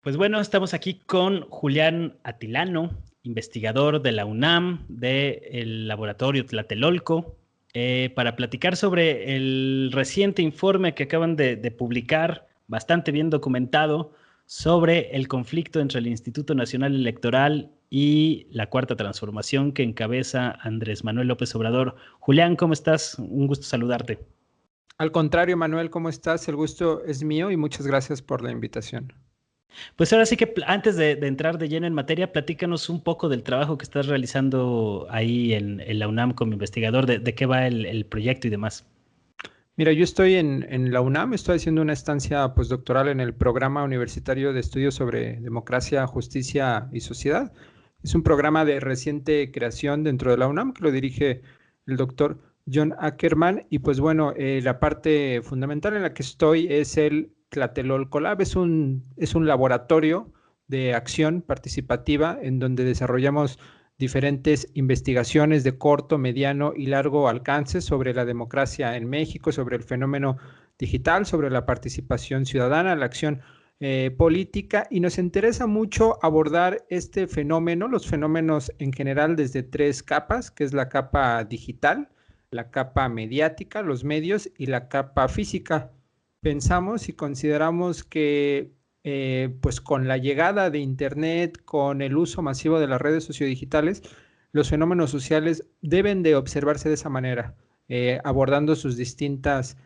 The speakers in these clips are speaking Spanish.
Pues bueno, estamos aquí con Julián Atilano, investigador de la UNAM, del laboratorio Tlatelolco, para platicar sobre el reciente informe que acaban de publicar, bastante bien documentado, sobre el conflicto entre el Instituto Nacional Electoral y la Cuarta Transformación que encabeza Andrés Manuel López Obrador. Julián, ¿cómo estás? Un gusto saludarte. Al contrario, Manuel, ¿cómo estás? El gusto es mío y muchas gracias por la invitación. Pues ahora sí que antes de entrar de lleno en materia, platícanos un poco del trabajo que estás realizando ahí en la UNAM como investigador, de qué va el proyecto y demás. Mira, yo estoy en la UNAM, estoy haciendo una estancia postdoctoral en el Programa Universitario de Estudios sobre Democracia, Justicia y Sociedad. Es un programa de reciente creación dentro de la UNAM que lo dirige el doctor John Ackerman. Y pues bueno, la parte fundamental en la que estoy es el Tlatelolco Lab. Es un laboratorio de acción participativa en donde desarrollamos diferentes investigaciones de corto, mediano y largo alcance sobre la democracia en México, sobre el fenómeno digital, sobre la participación ciudadana, la acción política, y nos interesa mucho abordar este fenómeno, los fenómenos en general desde tres capas, que es la capa digital, la capa mediática, los medios, y la capa física. Pensamos y consideramos que pues con la llegada de Internet, con el uso masivo de las redes sociodigitales, los fenómenos sociales deben de observarse de esa manera, abordando sus distintas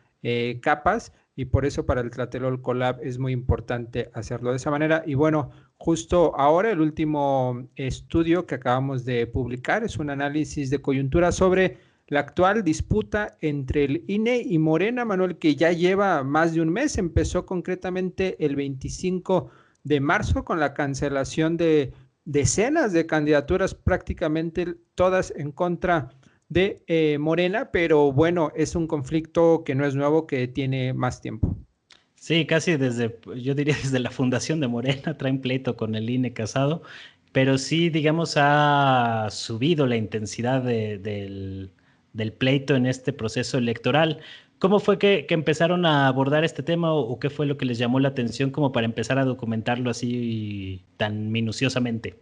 capas, y por eso para el Tlatelolco Lab es muy importante hacerlo de esa manera. Y bueno, justo ahora el último estudio que acabamos de publicar es un análisis de coyuntura sobre la actual disputa entre el INE y Morena, Manuel, que ya lleva más de un mes. Empezó concretamente el 25 de marzo con la cancelación de decenas de candidaturas, prácticamente todas en contra de Morena, pero bueno, es un conflicto que no es nuevo, que tiene más tiempo. Sí, casi yo diría desde la fundación de Morena, traen pleito con el INE Casado, pero sí, digamos, ha subido la intensidad del pleito en este proceso electoral. ¿Cómo fue que empezaron a abordar este tema o qué fue lo que les llamó la atención como para empezar a documentarlo así tan minuciosamente?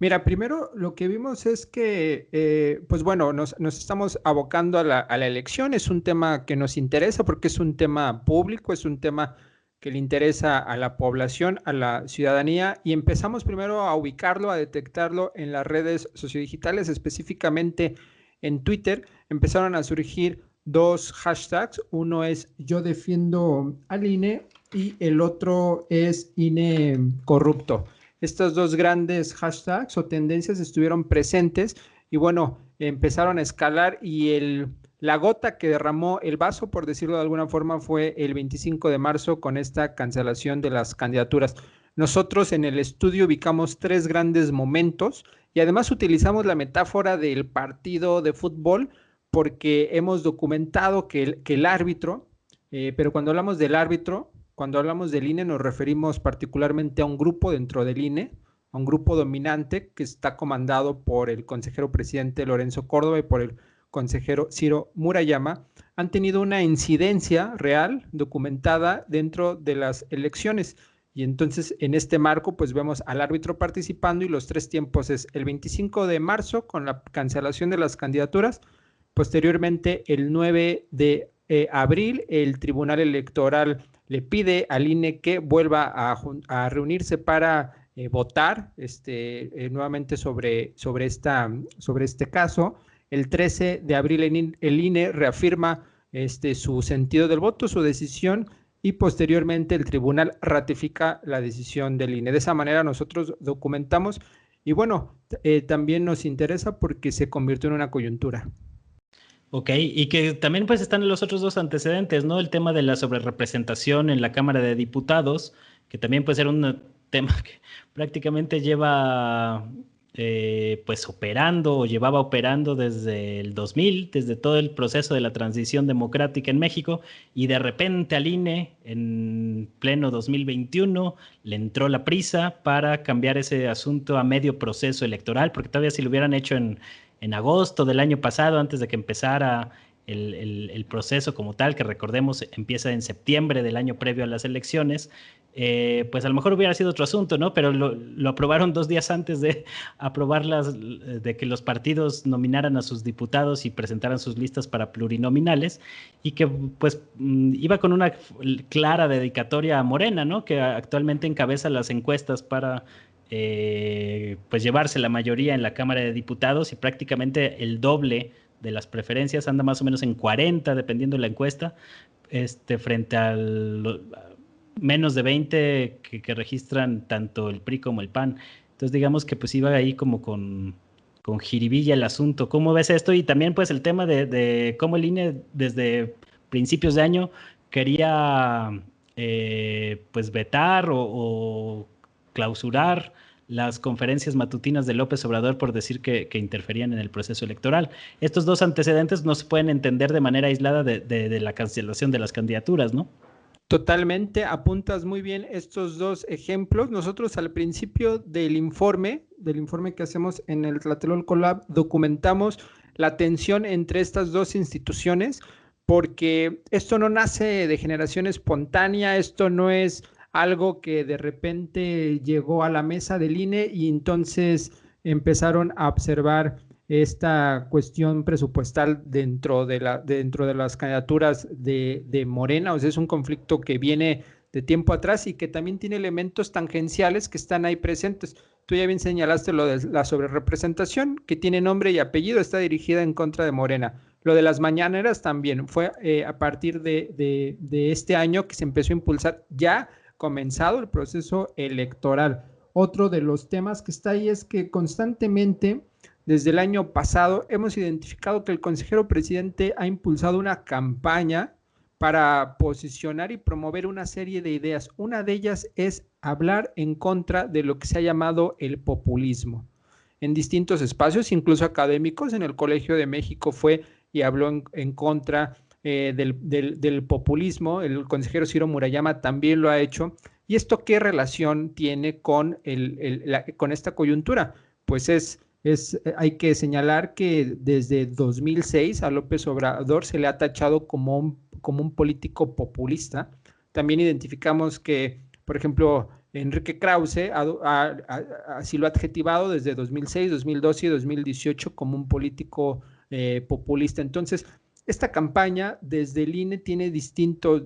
Mira, primero lo que vimos es que, pues bueno, nos estamos abocando a la elección. Es un tema que nos interesa porque es un tema público, es un tema que le interesa a la población, a la ciudadanía, y empezamos primero a ubicarlo, a detectarlo en las redes sociodigitales, específicamente en Twitter. Empezaron a surgir dos hashtags. Uno es Yo defiendo al INE y el otro es INE corrupto. Estos dos grandes hashtags o tendencias estuvieron presentes y bueno, empezaron a escalar, y la gota que derramó el vaso, por decirlo de alguna forma, fue el 25 de marzo con esta cancelación de las candidaturas. Nosotros en el estudio ubicamos tres grandes momentos y además utilizamos la metáfora del partido de fútbol porque hemos documentado que el árbitro, pero cuando hablamos del árbitro, cuando hablamos del INE nos referimos particularmente a un grupo dentro del INE, a un grupo dominante que está comandado por el consejero presidente Lorenzo Córdoba y por el consejero Ciro Murayama. Han tenido una incidencia real, documentada dentro de las elecciones. Y entonces en este marco pues vemos al árbitro participando, y los tres tiempos es el 25 de marzo con la cancelación de las candidaturas. Posteriormente, el 9 de abril, el Tribunal Electoral le pide al INE que vuelva a reunirse para votar nuevamente sobre este caso. El 13 de abril el INE reafirma su sentido del voto, su decisión, y posteriormente el tribunal ratifica la decisión del INE. De esa manera nosotros documentamos, y bueno, también nos interesa porque se convirtió en una coyuntura. Ok, y que también pues están los otros dos antecedentes, ¿no? El tema de la sobrerepresentación en la Cámara de Diputados, que también puede ser un tema que prácticamente lleva pues operando o llevaba operando desde el 2000, desde todo el proceso de la transición democrática en México, y de repente al INE en pleno 2021 le entró la prisa para cambiar ese asunto a medio proceso electoral, porque todavía si lo hubieran hecho en agosto del año pasado, antes de que empezara el proceso como tal, que recordemos empieza en septiembre del año previo a las elecciones, pues a lo mejor hubiera sido otro asunto, ¿no? Pero lo aprobaron 2 días antes de de que los partidos nominaran a sus diputados y presentaran sus listas para plurinominales, y que pues iba con una clara dedicatoria a Morena, ¿no? Que actualmente encabeza las encuestas para pues llevarse la mayoría en la Cámara de Diputados, y prácticamente el doble de las preferencias, anda más o menos en 40, dependiendo de la encuesta, frente al menos de 20 que registran tanto el PRI como el PAN. Entonces digamos que pues iba ahí como con jiribilla el asunto. ¿Cómo ves esto? Y también pues el tema de cómo el INE desde principios de año quería pues vetar o clausurar las conferencias matutinas de López Obrador por decir que interferían en el proceso electoral. Estos dos antecedentes no se pueden entender de manera aislada de la cancelación de las candidaturas, ¿no? Totalmente, apuntas muy bien estos dos ejemplos. Nosotros al principio del informe que hacemos en el Tlatelolco Lab, documentamos la tensión entre estas dos instituciones, porque esto no nace de generación espontánea, esto no es algo que de repente llegó a la mesa del INE y entonces empezaron a observar esta cuestión presupuestal dentro de las candidaturas de Morena. O sea, es un conflicto que viene de tiempo atrás y que también tiene elementos tangenciales que están ahí presentes. Tú ya bien señalaste lo de la sobrerepresentación, que tiene nombre y apellido, está dirigida en contra de Morena. Lo de las mañaneras también fue a partir de este año que se empezó a impulsar, ya comenzado el proceso electoral. Otro de los temas que está ahí es que constantemente, desde el año pasado, hemos identificado que el consejero presidente ha impulsado una campaña para posicionar y promover una serie de ideas. Una de ellas es hablar en contra de lo que se ha llamado el populismo. En distintos espacios, incluso académicos, en el Colegio de México fue y habló en contra del populismo. El consejero Ciro Murayama también lo ha hecho. ¿Y esto qué relación tiene con esta coyuntura? Pues hay que señalar que desde 2006 a López Obrador se le ha tachado como un político populista. También identificamos que, por ejemplo, Enrique Krause así lo ha adjetivado desde 2006, 2012 y 2018 como un político populista. Entonces, esta campaña desde el INE tiene distintos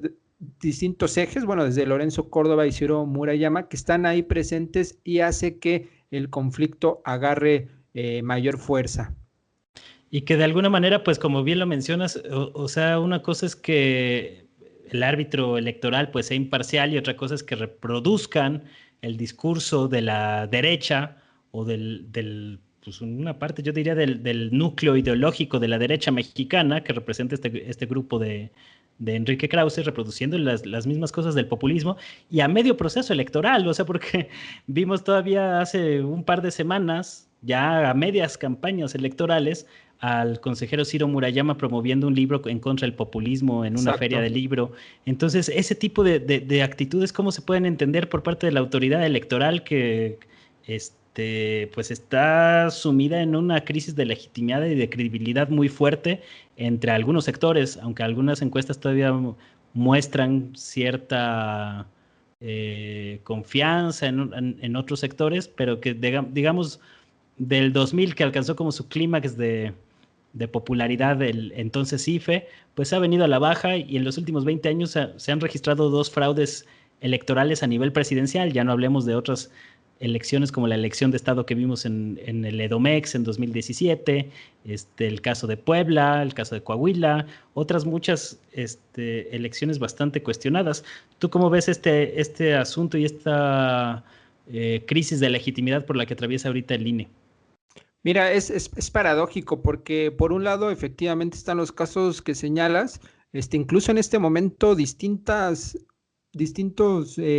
ejes, bueno, desde Lorenzo Córdoba y Ciro Murayama, que están ahí presentes y hace que el conflicto agarre mayor fuerza. Y que de alguna manera, pues como bien lo mencionas, o sea, una cosa es que el árbitro electoral pues sea imparcial y otra cosa es que reproduzcan el discurso de la derecha o pues una parte, yo diría, del núcleo ideológico de la derecha mexicana que representa este grupo de Enrique Krause, reproduciendo las mismas cosas del populismo y a medio proceso electoral. O sea, porque vimos todavía hace un par de semanas, ya a medias campañas electorales, al consejero Ciro Murayama promoviendo un libro en contra del populismo en una Exacto. feria de libro. Entonces, ese tipo de actitudes, ¿cómo se pueden entender por parte de la autoridad electoral que pues está sumida en una crisis de legitimidad y de credibilidad muy fuerte entre algunos sectores, aunque algunas encuestas todavía muestran cierta confianza en otros sectores, pero que digamos del 2000, que alcanzó como su clímax de popularidad el entonces IFE, pues ha venido a la baja y en los últimos 20 años se han registrado 2 fraudes electorales a nivel presidencial. Ya no hablemos de otras elecciones como la elección de Estado que vimos en el Edomex en 2017, el caso de Puebla, el caso de Coahuila, otras muchas elecciones bastante cuestionadas. ¿Tú cómo ves este asunto y esta crisis de legitimidad por la que atraviesa ahorita el INE? Mira, es paradójico porque por un lado efectivamente están los casos que señalas, incluso en este momento distintos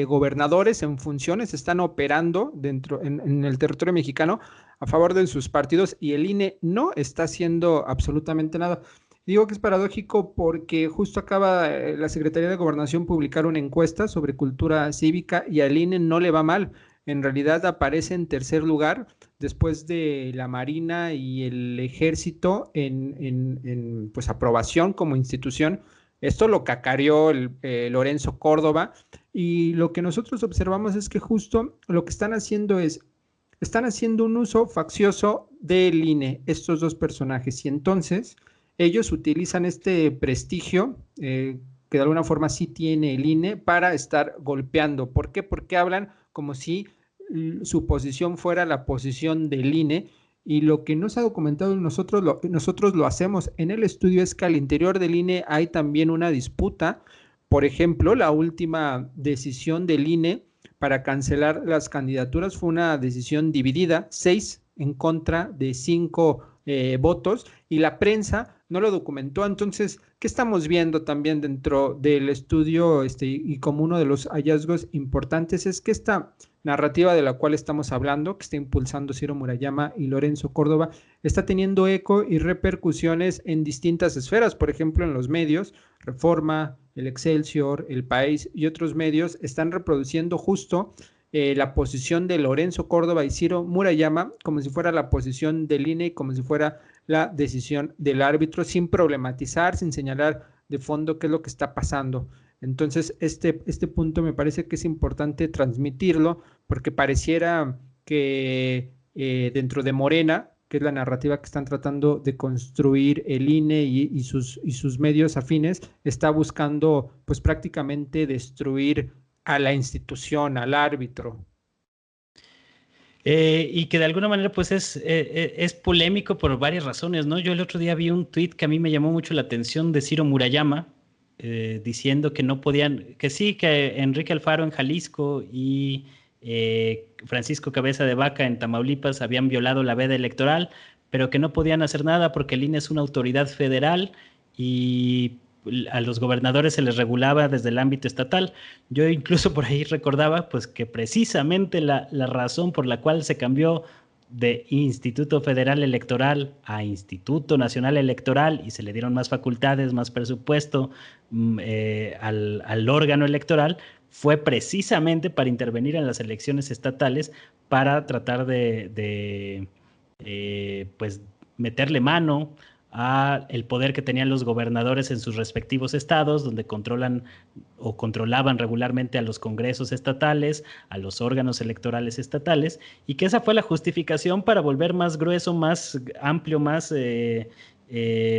gobernadores en funciones están operando en el territorio mexicano a favor de sus partidos y el INE no está haciendo absolutamente nada. Digo que es paradójico porque justo acaba la Secretaría de Gobernación publicar una encuesta sobre cultura cívica y al INE no le va mal. En realidad aparece en tercer lugar después de la Marina y el Ejército pues aprobación como institución. Esto lo cacareó Lorenzo Córdoba, y lo que nosotros observamos es que justo lo que están haciendo un uso faccioso del INE, estos dos personajes, y entonces ellos utilizan este prestigio que de alguna forma sí tiene el INE para estar golpeando. ¿Por qué? Porque hablan como si su posición fuera la posición del INE, y lo que no se ha documentado, nosotros lo hacemos en el estudio, es que al interior del INE hay también una disputa. Por ejemplo, la última decisión del INE para cancelar las candidaturas fue una decisión dividida, 6 en contra de 5 votos, y la prensa no lo documentó. Entonces, ¿qué estamos viendo también dentro del estudio? Y como uno de los hallazgos importantes es que esta narrativa de la cual estamos hablando, que está impulsando Ciro Murayama y Lorenzo Córdoba, está teniendo eco y repercusiones en distintas esferas. Por ejemplo, en los medios, Reforma, el Excelsior, El País y otros medios están reproduciendo justo la posición de Lorenzo Córdoba y Ciro Murayama como si fuera la posición del INE y como si fuera la decisión del árbitro, sin problematizar, sin señalar de fondo qué es lo que está pasando. Entonces, este punto me parece que es importante transmitirlo, porque pareciera que dentro de Morena, que es la narrativa que están tratando de construir el INE y sus medios afines, está buscando pues prácticamente destruir a la institución, al árbitro. Y que de alguna manera pues es polémico por varias razones, ¿no? Yo el otro día vi un tuit que a mí me llamó mucho la atención de Ciro Murayama, diciendo que no podían, que sí, que Enrique Alfaro en Jalisco y Francisco Cabeza de Vaca en Tamaulipas habían violado la veda electoral, pero que no podían hacer nada porque el INE es una autoridad federal y a los gobernadores se les regulaba desde el ámbito estatal. Yo incluso por ahí recordaba pues que precisamente la razón por la cual se cambió de Instituto Federal Electoral a Instituto Nacional Electoral y se le dieron más facultades, más presupuesto al órgano electoral, fue precisamente para intervenir en las elecciones estatales, para tratar de pues meterle mano a el poder que tenían los gobernadores en sus respectivos estados, donde controlan o controlaban regularmente a los congresos estatales, a los órganos electorales estatales, y que esa fue la justificación para volver más grueso, más amplio, más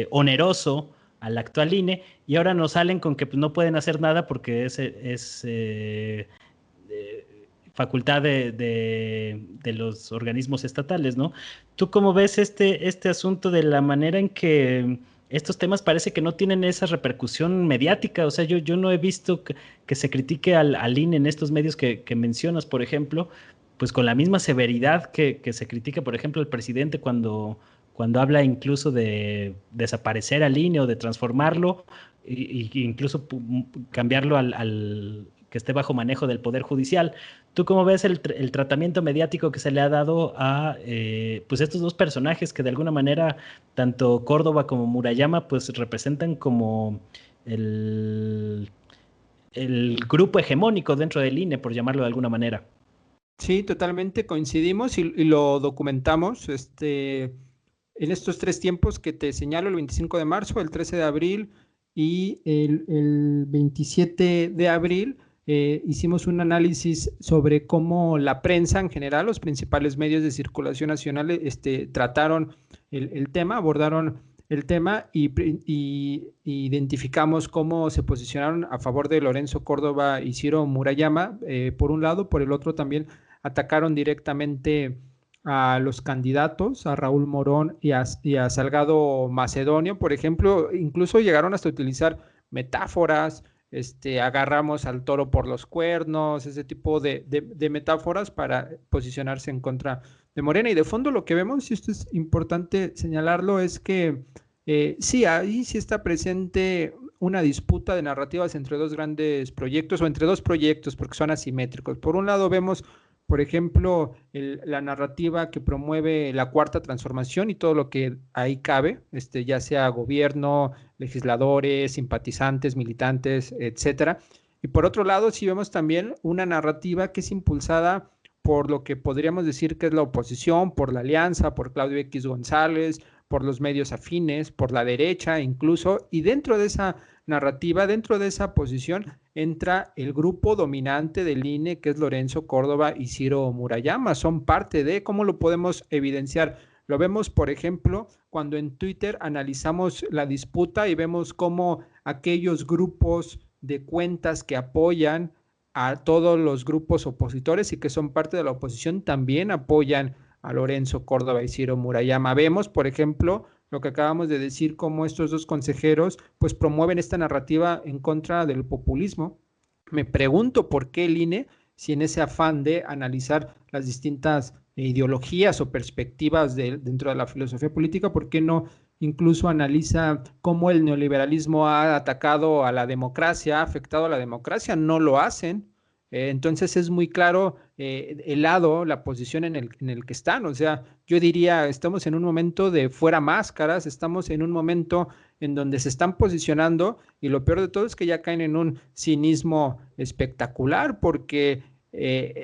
oneroso al actual INE, y ahora nos salen con que pues, no pueden hacer nada porque es facultad de los organismos estatales, ¿no? ¿Tú cómo ves este asunto de la manera en que estos temas parece que no tienen esa repercusión mediática? O sea, yo no he visto que se critique al INE en estos medios que mencionas, por ejemplo, pues con la misma severidad que se critica, por ejemplo, al presidente cuando habla incluso de desaparecer al INE o de transformarlo, y incluso cambiarlo al que esté bajo manejo del Poder Judicial. ¿Tú cómo ves el tratamiento mediático que se le ha dado a pues estos dos personajes que de alguna manera, tanto Córdoba como Murayama, pues representan como el, el grupo hegemónico dentro del INE, por llamarlo de alguna manera? Sí, totalmente coincidimos y lo documentamos en estos 3 tiempos que te señalo: el 25 de marzo, el 13 de abril y el 27 de abril. Hicimos un análisis sobre cómo la prensa en general, los principales medios de circulación nacional, trataron el tema, abordaron el tema, y identificamos cómo se posicionaron a favor de Lorenzo Córdoba y Ciro Murayama, por un lado. Por el otro también atacaron directamente a los candidatos, a Raúl Morón y a Salgado Macedonio, por ejemplo. Incluso llegaron hasta utilizar metáforas, agarramos al toro por los cuernos, ese tipo de metáforas para posicionarse en contra de Morena. Y de fondo lo que vemos, y esto es importante señalarlo, es que sí, ahí sí está presente una disputa de narrativas entre dos grandes proyectos, o entre dos proyectos, porque son asimétricos. Por un lado vemos, por ejemplo, la narrativa que promueve la Cuarta Transformación y todo lo que ahí cabe, ya sea gobierno, legisladores, simpatizantes, militantes, etcétera. Y por otro lado, sí vemos también una narrativa que es impulsada por lo que podríamos decir que es la oposición, por la alianza, por Claudio X González, por los medios afines, por la derecha incluso, y dentro de esa narrativa, dentro de esa posición, entra el grupo dominante del INE, que es Lorenzo Córdoba y Ciro Murayama. Son parte de, ¿cómo lo podemos evidenciar? Lo vemos, por ejemplo, cuando en Twitter analizamos la disputa y vemos cómo aquellos grupos de cuentas que apoyan a todos los grupos opositores y que son parte de la oposición también apoyan a Lorenzo Córdoba y Ciro Murayama. Vemos, por ejemplo, lo que acabamos de decir, cómo estos dos consejeros pues promueven esta narrativa en contra del populismo. Me pregunto por qué el INE, si en ese afán de analizar las distintas ideologías o perspectivas dentro de la filosofía política, ¿por qué no incluso analiza cómo el neoliberalismo ha atacado a la democracia, ha afectado a la democracia? No lo hacen. Entonces es muy claro el lado, la posición en el que están. O sea, yo diría, estamos en un momento de fuera máscaras, estamos en un momento en donde se están posicionando y lo peor de todo es que ya caen en un cinismo espectacular porque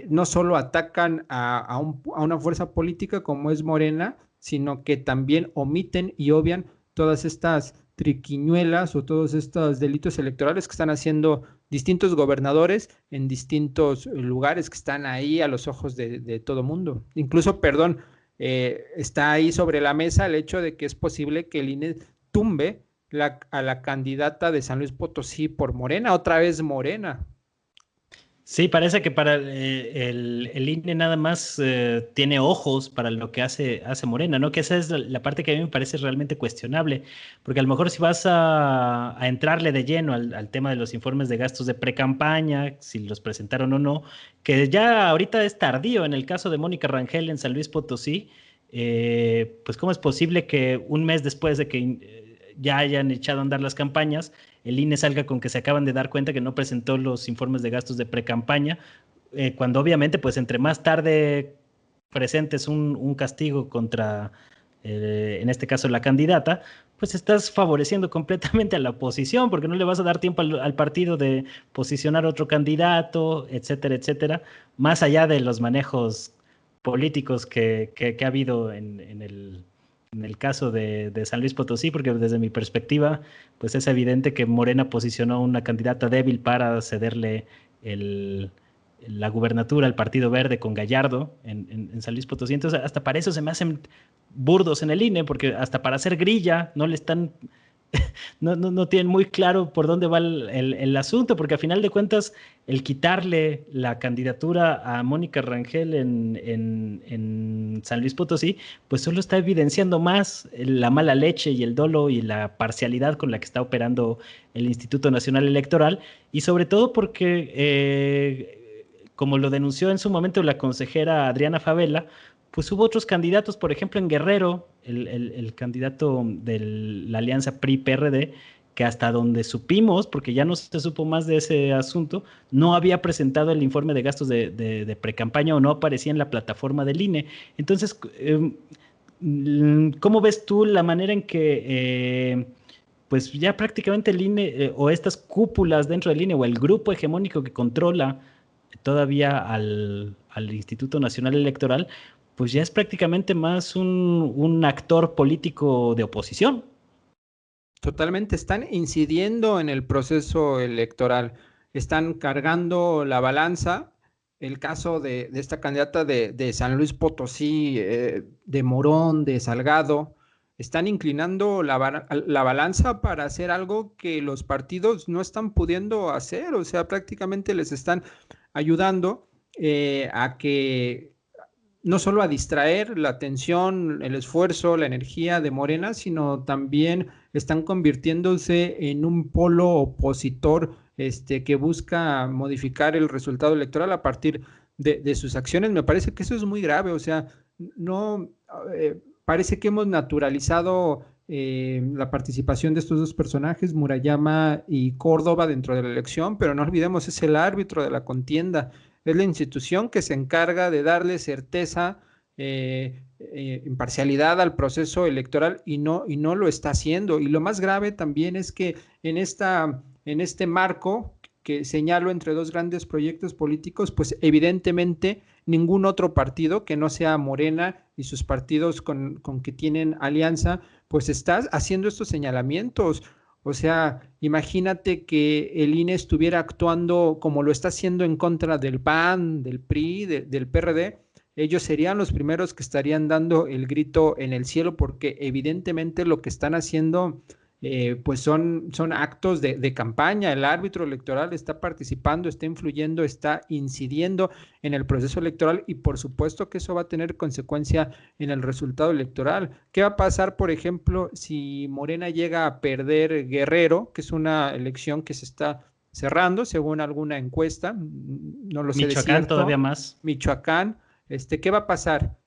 no solo atacan a una fuerza política como es Morena, sino que también omiten y obvian todas estas triquiñuelas o todos estos delitos electorales que están haciendo distintos gobernadores en distintos lugares que están ahí a los ojos de todo mundo. Incluso, perdón, está ahí sobre la mesa el hecho de que es posible que el INE tumbe a la candidata de San Luis Potosí por Morena, otra vez Morena. Sí, parece que para el INE nada más tiene ojos para lo que hace Morena, ¿no? Que esa es la parte que a mí me parece realmente cuestionable, porque a lo mejor si vas a entrarle de lleno al tema de los informes de gastos de precampaña, si los presentaron o no, que ya ahorita es tardío en el caso de Mónica Rangel en San Luis Potosí, pues cómo es posible que un mes después de que ya hayan echado a andar las campañas, el INE salga con que se acaban de dar cuenta que no presentó los informes de gastos de precampaña, cuando obviamente, pues entre más tarde presentes un castigo contra, en este caso, la candidata, pues estás favoreciendo completamente a la oposición, porque no le vas a dar tiempo al partido de posicionar otro candidato, etcétera, etcétera, más allá de los manejos políticos que ha habido en el caso de San Luis Potosí, porque desde mi perspectiva, pues es evidente que Morena posicionó una candidata débil para cederle la gubernatura al Partido Verde con Gallardo en San Luis Potosí. Entonces, hasta para eso se me hacen burdos en el INE, porque hasta para hacer grilla no le están no tienen muy claro por dónde va el asunto, porque a final de cuentas, el quitarle la candidatura a Mónica Rangel en San Luis Potosí, pues solo está evidenciando más la mala leche y el dolo y la parcialidad con la que está operando el Instituto Nacional Electoral, y sobre todo porque, como lo denunció en su momento la consejera Adriana Favela, pues hubo otros candidatos, por ejemplo, en Guerrero, el candidato de la alianza PRI-PRD, que hasta donde supimos, porque ya no se supo más de ese asunto, no había presentado el informe de gastos de precampaña o no aparecía en la plataforma del INE. Entonces, ¿cómo ves tú la manera en que pues ya prácticamente el INE o estas cúpulas dentro del INE o el grupo hegemónico que controla todavía al Instituto Nacional Electoral, pues ya es prácticamente más un actor político de oposición? Totalmente, están incidiendo en el proceso electoral, están cargando la balanza. El caso de esta candidata de San Luis Potosí, de Morón, de Salgado, están inclinando la balanza para hacer algo que los partidos no están pudiendo hacer, o sea, prácticamente les están ayudando a que no solo a distraer la atención, el esfuerzo, la energía de Morena, sino también están convirtiéndose en un polo opositor que busca modificar el resultado electoral a partir de sus acciones. Me parece que eso es muy grave, o sea, no parece que hemos naturalizado la participación de estos dos personajes, Murayama y Córdoba, dentro de la elección, pero no olvidemos, es el árbitro de la contienda, es la institución que se encarga de darle certeza, imparcialidad al proceso electoral y no lo está haciendo. Y lo más grave también es que en este marco que señalo entre dos grandes proyectos políticos, pues evidentemente ningún otro partido que no sea Morena y sus partidos con que tienen alianza, pues estás haciendo estos señalamientos. O sea, imagínate que el INE estuviera actuando como lo está haciendo en contra del PAN, del PRI, del PRD. Ellos serían los primeros que estarían dando el grito en el cielo, porque evidentemente lo que están haciendo pues son actos de campaña. El árbitro electoral está participando, está influyendo, está incidiendo en el proceso electoral, y por supuesto que eso va a tener consecuencia en el resultado electoral. ¿Qué va a pasar, por ejemplo, si Morena llega a perder Guerrero, que es una elección que se está cerrando según alguna encuesta? No lo sé de Michoacán todavía cierto. más. Michoacán, ¿qué va a pasar?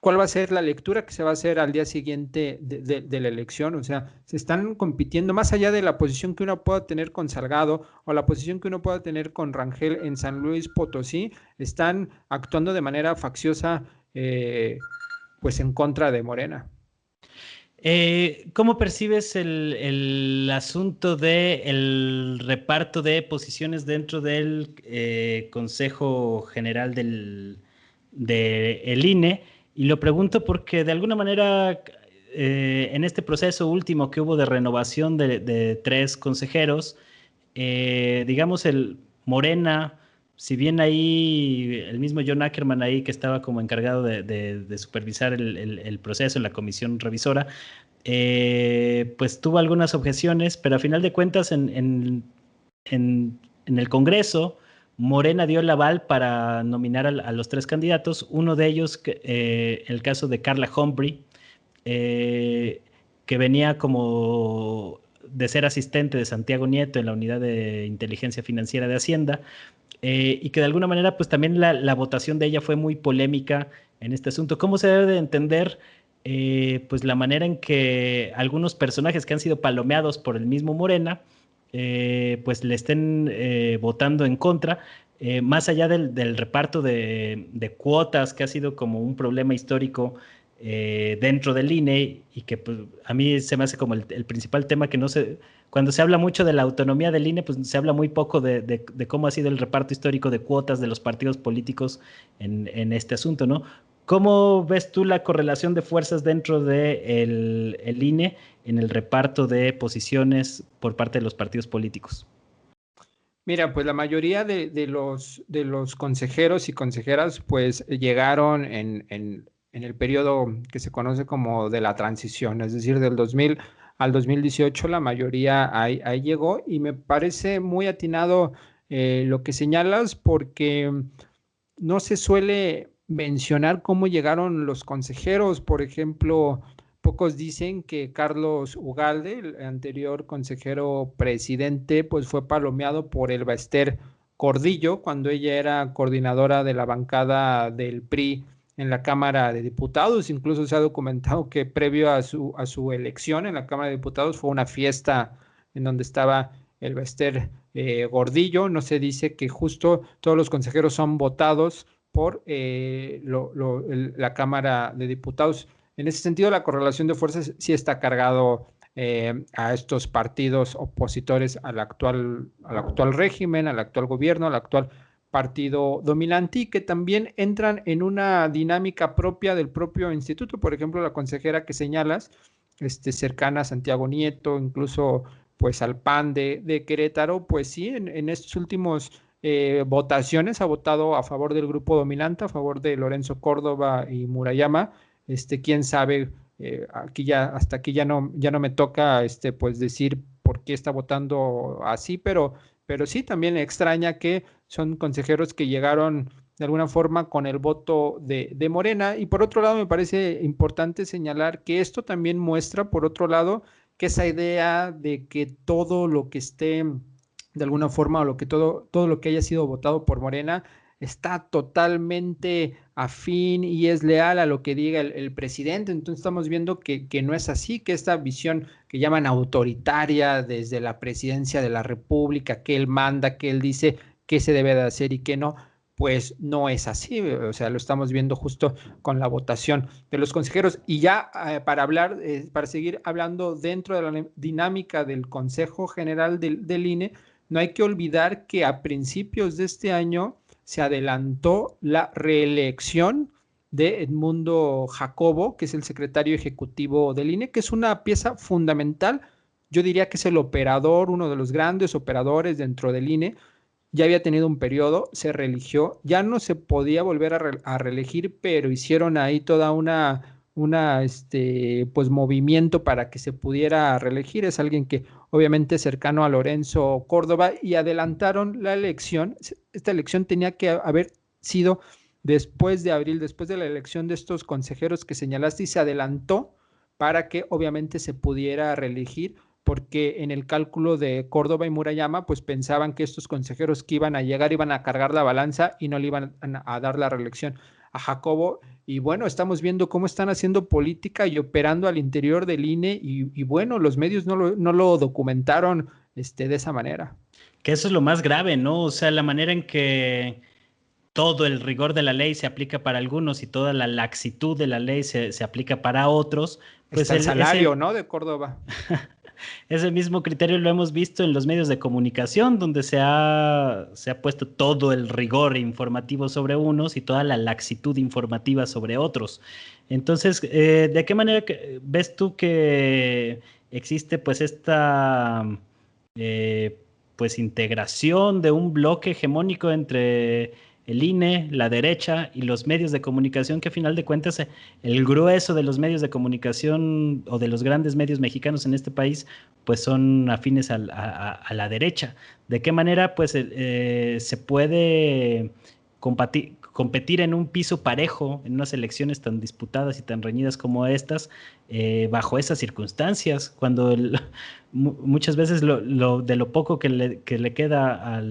¿Cuál va a ser la lectura que se va a hacer al día siguiente de la elección? O sea, se están compitiendo más allá de la posición que uno pueda tener con Salgado o la posición que uno pueda tener con Rangel en San Luis Potosí. Están actuando de manera facciosa, pues en contra de Morena. ¿Cómo percibes el asunto del reparto de posiciones dentro del Consejo General del INE? Y lo pregunto porque de alguna manera en este proceso último que hubo de renovación de 3 consejeros, digamos el Morena, si bien ahí el mismo John Ackerman ahí que estaba como encargado de supervisar el proceso en la comisión revisora, pues tuvo algunas objeciones, pero a final de cuentas en el Congreso, Morena dio el aval para nominar a los 3 candidatos, uno de ellos, el caso de Carla Humphrey, eh, que venía como de ser asistente de Santiago Nieto en la Unidad de Inteligencia Financiera de Hacienda, y que de alguna manera pues también la votación de ella fue muy polémica en este asunto. ¿Cómo se debe de entender pues la manera en que algunos personajes que han sido palomeados por el mismo Morena pues le estén votando en contra, más allá del reparto de cuotas, que ha sido como un problema histórico dentro del INE, y que pues, a mí se me hace como el principal tema que no se... Cuando se habla mucho de la autonomía del INE, pues se habla muy poco de cómo ha sido el reparto histórico de cuotas de los partidos políticos en este asunto, ¿no? ¿Cómo ves tú la correlación de fuerzas dentro del el INE en el reparto de posiciones por parte de los partidos políticos? Mira, pues la mayoría de los consejeros y consejeras pues llegaron en el periodo que se conoce como de la transición, es decir, del 2000 al 2018. La mayoría ahí llegó, y me parece muy atinado lo que señalas, porque no se suele mencionar cómo llegaron los consejeros. Por ejemplo, pocos dicen que Carlos Ugalde, el anterior consejero presidente, pues fue palomeado por Elba Ester Cordillo cuando ella era coordinadora de la bancada del PRI en la Cámara de Diputados. Incluso se ha documentado que previo a su elección en la Cámara de Diputados fue una fiesta en donde estaba Elba Ester Gordillo. No se dice que justo todos los consejeros son votados por la Cámara de Diputados. En ese sentido, la correlación de fuerzas sí está cargado a estos partidos opositores al actual régimen, al actual gobierno, al actual partido dominante, y que también entran en una dinámica propia del propio instituto. Por ejemplo, la consejera que señalas, cercana a Santiago Nieto, incluso pues al PAN de Querétaro, pues sí, en estos últimos votaciones ha votado a favor del grupo dominante, a favor de Lorenzo Córdoba y Murayama. Quién sabe, hasta aquí ya no me toca pues decir por qué está votando así, pero sí también extraña que son consejeros que llegaron de alguna forma con el voto de Morena. Y por otro lado, me parece importante señalar que esto también muestra, por otro lado, que esa idea de que todo lo que esté de alguna forma, o todo lo que haya sido votado por Morena está totalmente afín y es leal a lo que diga el presidente. Entonces estamos viendo que no es así, que esta visión que llaman autoritaria desde la presidencia de la República, que él manda, que él dice qué se debe de hacer y qué no, pues no es así. O sea, lo estamos viendo justo con la votación de los consejeros. Y ya para seguir hablando dentro de la dinámica del Consejo General del INE, no hay que olvidar que a principios de este año se adelantó la reelección de Edmundo Jacobo, que es el secretario ejecutivo del INE, que es una pieza fundamental. Yo diría que es el operador, uno de los grandes operadores dentro del INE. Ya había tenido un periodo, se reeligió, ya no se podía volver a reelegir, pero hicieron ahí toda pues movimiento para que se pudiera reelegir. Es alguien que obviamente es cercano a Lorenzo Córdoba y adelantaron la elección. Esta elección tenía que haber sido después de abril, después de la elección de estos consejeros que señalaste, y se adelantó para que obviamente se pudiera reelegir, porque en el cálculo de Córdoba y Murayama, pues pensaban que estos consejeros que iban a llegar iban a cargar la balanza y no le iban a dar la reelección a Jacobo. Y bueno, estamos viendo cómo están haciendo política y operando al interior del INE, y bueno, los medios no lo documentaron de esa manera. Que eso es lo más grave, ¿no? O sea, la manera en que todo el rigor de la ley se aplica para algunos y toda la laxitud de la ley se aplica para otros, pues Está el salario, ¿no? De Córdoba. ese mismo criterio lo hemos visto en los medios de comunicación, donde se ha puesto todo el rigor informativo sobre unos y toda la laxitud informativa sobre otros. Entonces, ¿de qué manera ves tú que existe pues esta eh, pues integración de un bloque hegemónico entre el INE, la derecha y los medios de comunicación, que a final de cuentas el grueso de los medios de comunicación o de los grandes medios mexicanos en este país pues son afines a la derecha? ¿De qué manera pues se puede competir en un piso parejo en unas elecciones tan disputadas y tan reñidas como estas, bajo esas circunstancias, cuando muchas veces de lo poco que le queda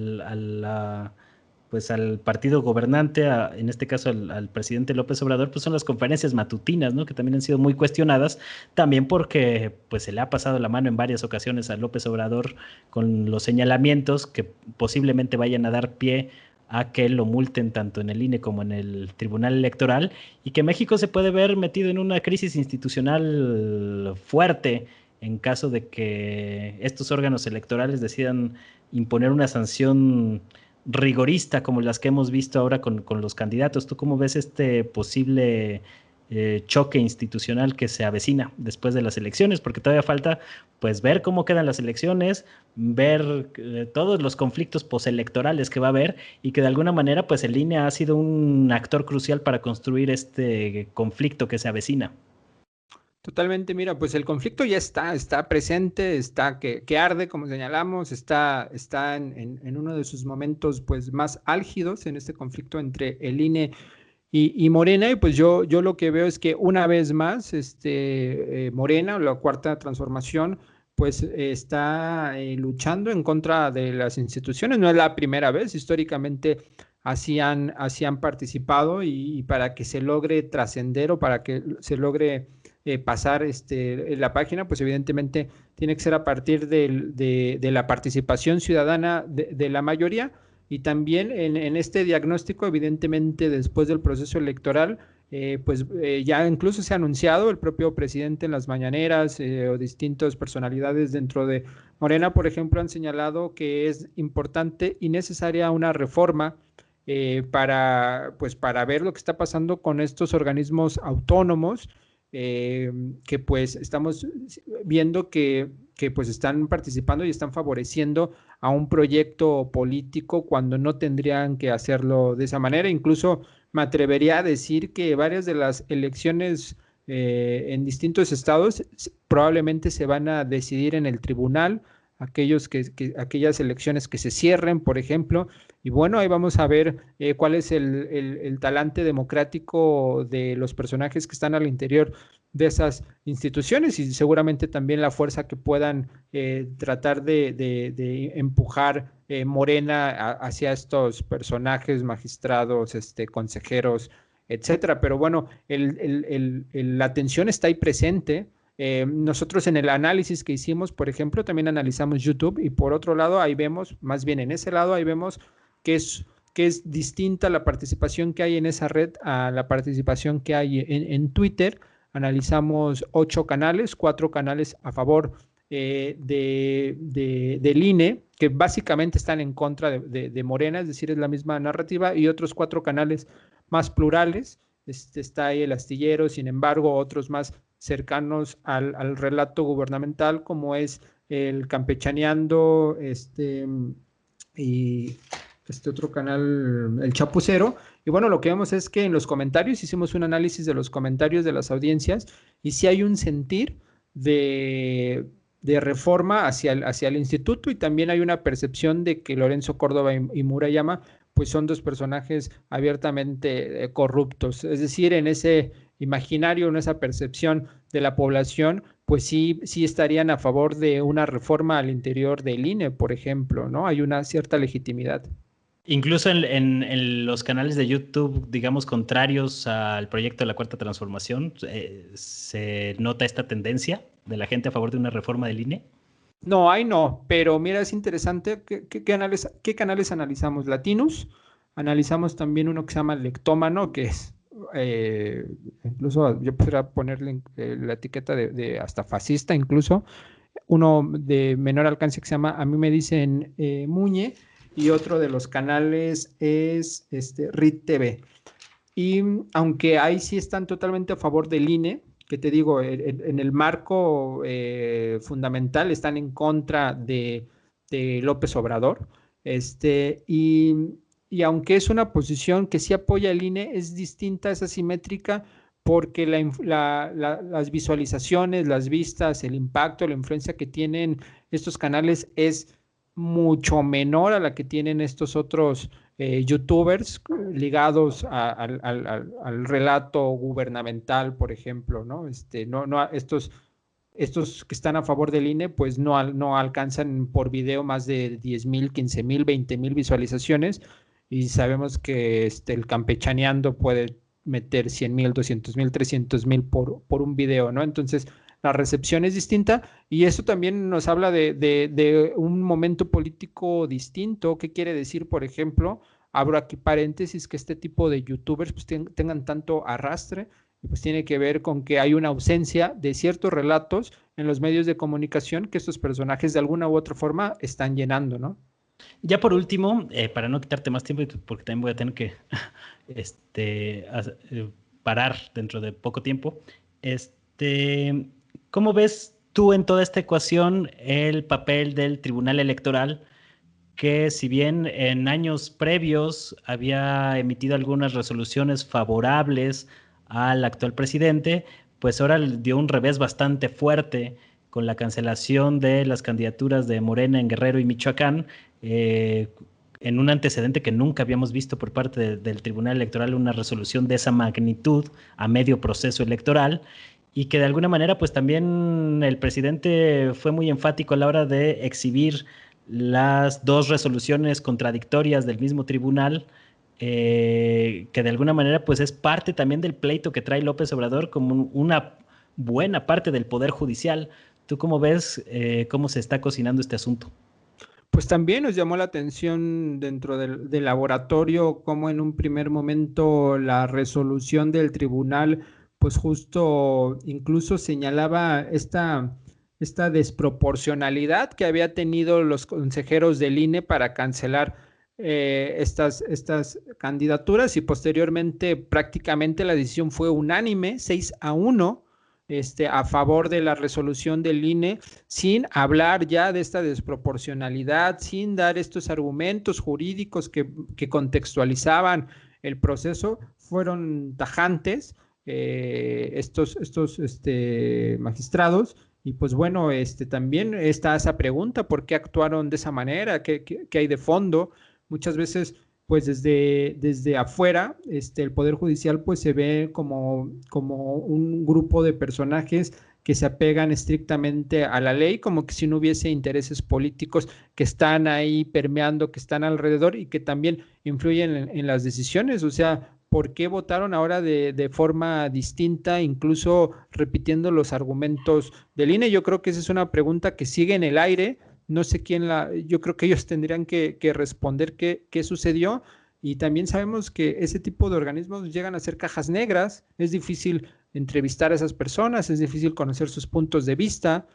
pues al partido gobernante, en este caso al presidente López Obrador, pues son las conferencias matutinas, ¿no? Que también han sido muy cuestionadas, también porque pues se le ha pasado la mano en varias ocasiones a López Obrador con los señalamientos que posiblemente vayan a dar pie a que lo multen tanto en el INE como en el Tribunal Electoral, y que México se puede ver metido en una crisis institucional fuerte en caso de que estos órganos electorales decidan imponer una sanción rigorista como las que hemos visto ahora con los candidatos. ¿Tú cómo ves este posible choque institucional que se avecina después de las elecciones? Porque todavía falta pues ver cómo quedan las elecciones, ver todos los conflictos postelectorales que va a haber, y que de alguna manera pues el INE ha sido un actor crucial para construir este conflicto que se avecina. Totalmente, mira, pues el conflicto ya está presente, está que arde, como señalamos, está en uno de sus momentos pues más álgidos en este conflicto entre el INE y Morena. Y pues yo lo que veo es que una vez más, Morena, o la Cuarta Transformación, pues está luchando en contra de las instituciones. No es la primera vez, históricamente así han participado, y para que se logre trascender o para que se logre pasar la página, pues evidentemente tiene que ser a partir de la participación ciudadana de la mayoría. Y también en este diagnóstico, evidentemente, después del proceso electoral, ya incluso se ha anunciado el propio presidente en las mañaneras, o distintas personalidades dentro de Morena, por ejemplo, han señalado que es importante y necesaria una reforma para ver lo que está pasando con estos organismos autónomos, que pues estamos viendo que pues están participando y están favoreciendo a un proyecto político cuando no tendrían que hacerlo de esa manera. Incluso me atrevería a decir que varias de las elecciones en distintos estados probablemente se van a decidir en el tribunal, aquellas elecciones que se cierren, por ejemplo. Y bueno, ahí vamos a ver cuál es el talante democrático de los personajes que están al interior de esas instituciones, y seguramente también la fuerza que puedan tratar de empujar Morena hacia estos personajes, magistrados, consejeros, etcétera. Pero bueno, la tensión está ahí presente. Nosotros en el análisis que hicimos, por ejemplo, también analizamos YouTube, y por otro lado ahí vemos, más bien en ese lado ahí vemos que es distinta la participación que hay en esa red a la participación que hay en Twitter. Analizamos 8 canales, 4 canales a favor del INE, que básicamente están en contra de Morena, es decir, es la misma narrativa, y otros 4 canales más plurales. Está ahí El Astillero, sin embargo, otros más cercanos al relato gubernamental, como es el Campechaneando, y este otro canal, El Chapucero. Y bueno, lo que vemos es que en los comentarios hicimos un análisis de los comentarios de las audiencias, y sí hay un sentir de reforma hacia el instituto, y también hay una percepción de que Lorenzo Córdoba y Murayama pues son 2 personajes abiertamente corruptos. Es decir, en ese imaginario, en esa percepción de la población, pues sí estarían a favor de una reforma al interior del INE, por ejemplo, ¿no? Hay una cierta legitimidad. Incluso en los canales de YouTube, digamos, contrarios al proyecto de la Cuarta Transformación, se nota esta tendencia de la gente a favor de una reforma del INE. No, ahí no, pero mira, es interesante qué canales analizamos. Latinus, analizamos también uno que se llama Lectómano, que es, incluso yo podría ponerle la etiqueta de hasta fascista incluso. Uno de menor alcance que se llama A mí me dicen Muñe, y otro de los canales es RIT TV. Y aunque ahí sí están totalmente a favor del INE, que te digo, en el marco fundamental están en contra de López Obrador, y, y aunque es una posición que sí apoya el INE, es distinta, es asimétrica, porque las visualizaciones, las vistas, el impacto, la influencia que tienen estos canales es mucho menor a la que tienen estos otros youtubers ligados al relato gubernamental, por ejemplo, ¿no? Estos que están a favor del INE, pues no alcanzan por video más de 10,000, 15,000, 20,000 visualizaciones, y sabemos que el campechaneando puede meter 100,000, 200,000, 300,000 por un video, ¿no? Entonces, la recepción es distinta, y eso también nos habla de un momento político distinto. ¿Qué quiere decir, por ejemplo? Abro aquí paréntesis, que este tipo de youtubers pues tengan tanto arrastre, y pues tiene que ver con que hay una ausencia de ciertos relatos en los medios de comunicación que estos personajes de alguna u otra forma están llenando, ¿no? Ya por último, para no quitarte más tiempo, porque también voy a tener que parar dentro de poco tiempo, ¿cómo ves tú en toda esta ecuación el papel del Tribunal Electoral, que si bien en años previos había emitido algunas resoluciones favorables al actual presidente, pues ahora dio un revés bastante fuerte con la cancelación de las candidaturas de Morena en Guerrero y Michoacán, en un antecedente que nunca habíamos visto por parte del Tribunal Electoral, una resolución de esa magnitud a medio proceso electoral, y que de alguna manera pues también el presidente fue muy enfático a la hora de exhibir las 2 resoluciones contradictorias del mismo tribunal, que de alguna manera pues es parte también del pleito que trae López Obrador como una buena parte del Poder Judicial. ¿Tú cómo ves cómo se está cocinando este asunto? Pues también nos llamó la atención dentro del laboratorio cómo en un primer momento la resolución del tribunal pues justo incluso señalaba esta desproporcionalidad que había tenido los consejeros del INE para cancelar estas candidaturas, y posteriormente prácticamente la decisión fue unánime, 6-1, a favor de la resolución del INE, sin hablar ya de esta desproporcionalidad, sin dar estos argumentos jurídicos que contextualizaban el proceso. Fueron tajantes estos magistrados. Y pues bueno, también está esa pregunta: ¿por qué actuaron de esa manera? ¿Qué hay de fondo? Muchas veces, pues desde afuera, el Poder Judicial pues se ve como un grupo de personajes que se apegan estrictamente a la ley, como que si no hubiese intereses políticos que están ahí permeando, que están alrededor y que también influyen en las decisiones. O sea, ¿por qué votaron ahora de forma distinta, incluso repitiendo los argumentos del INE? Yo creo que esa es una pregunta que sigue en el aire. No sé yo creo que ellos tendrían que responder qué sucedió. Y también sabemos que ese tipo de organismos llegan a ser cajas negras. Es difícil entrevistar a esas personas, es difícil conocer sus puntos de vista.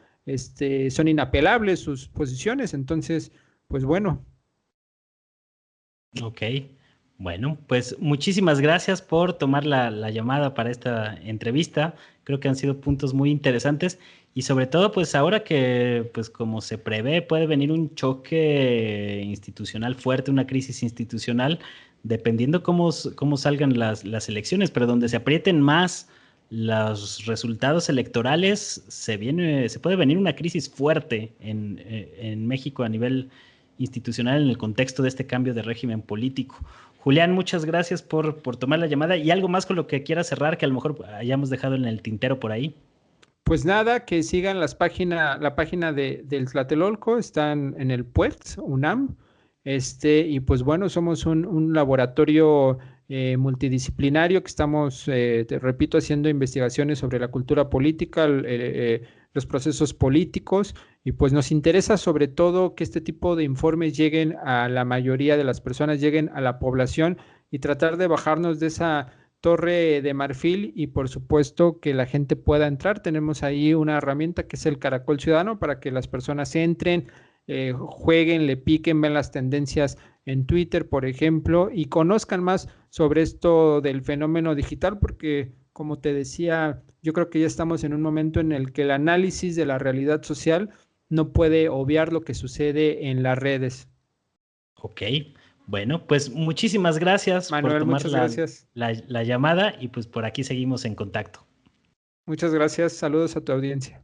son inapelables sus posiciones. Entonces, pues bueno. Ok, bueno, pues muchísimas gracias por tomar la llamada para esta entrevista. Creo que han sido puntos muy interesantes y sobre todo, pues ahora que, pues como se prevé, puede venir un choque institucional fuerte, una crisis institucional, dependiendo cómo salgan las elecciones, pero donde se aprieten más los resultados electorales, se puede venir una crisis fuerte en México a nivel institucional en el contexto de este cambio de régimen político. Julián, muchas gracias por tomar la llamada y algo más con lo que quiera cerrar que a lo mejor hayamos dejado en el tintero por ahí. Pues nada, que sigan la página del Tlatelolco, están en el PUEX, UNAM, y pues bueno, somos un laboratorio multidisciplinario que estamos, te repito, haciendo investigaciones sobre la cultura política, los procesos políticos, y pues nos interesa sobre todo que este tipo de informes lleguen a la mayoría de las personas, lleguen a la población y tratar de bajarnos de esa torre de marfil y por supuesto que la gente pueda entrar. Tenemos ahí una herramienta que es el Caracol Ciudadano para que las personas entren, jueguen, le piquen, vean las tendencias en Twitter, por ejemplo, y conozcan más sobre esto del fenómeno digital, porque como te decía, yo creo que ya estamos en un momento en el que el análisis de la realidad social no puede obviar lo que sucede en las redes. Ok, bueno, pues muchísimas gracias por Manuel, tomar muchas gracias. la llamada y pues por aquí seguimos en contacto. Muchas gracias. Saludos a tu audiencia.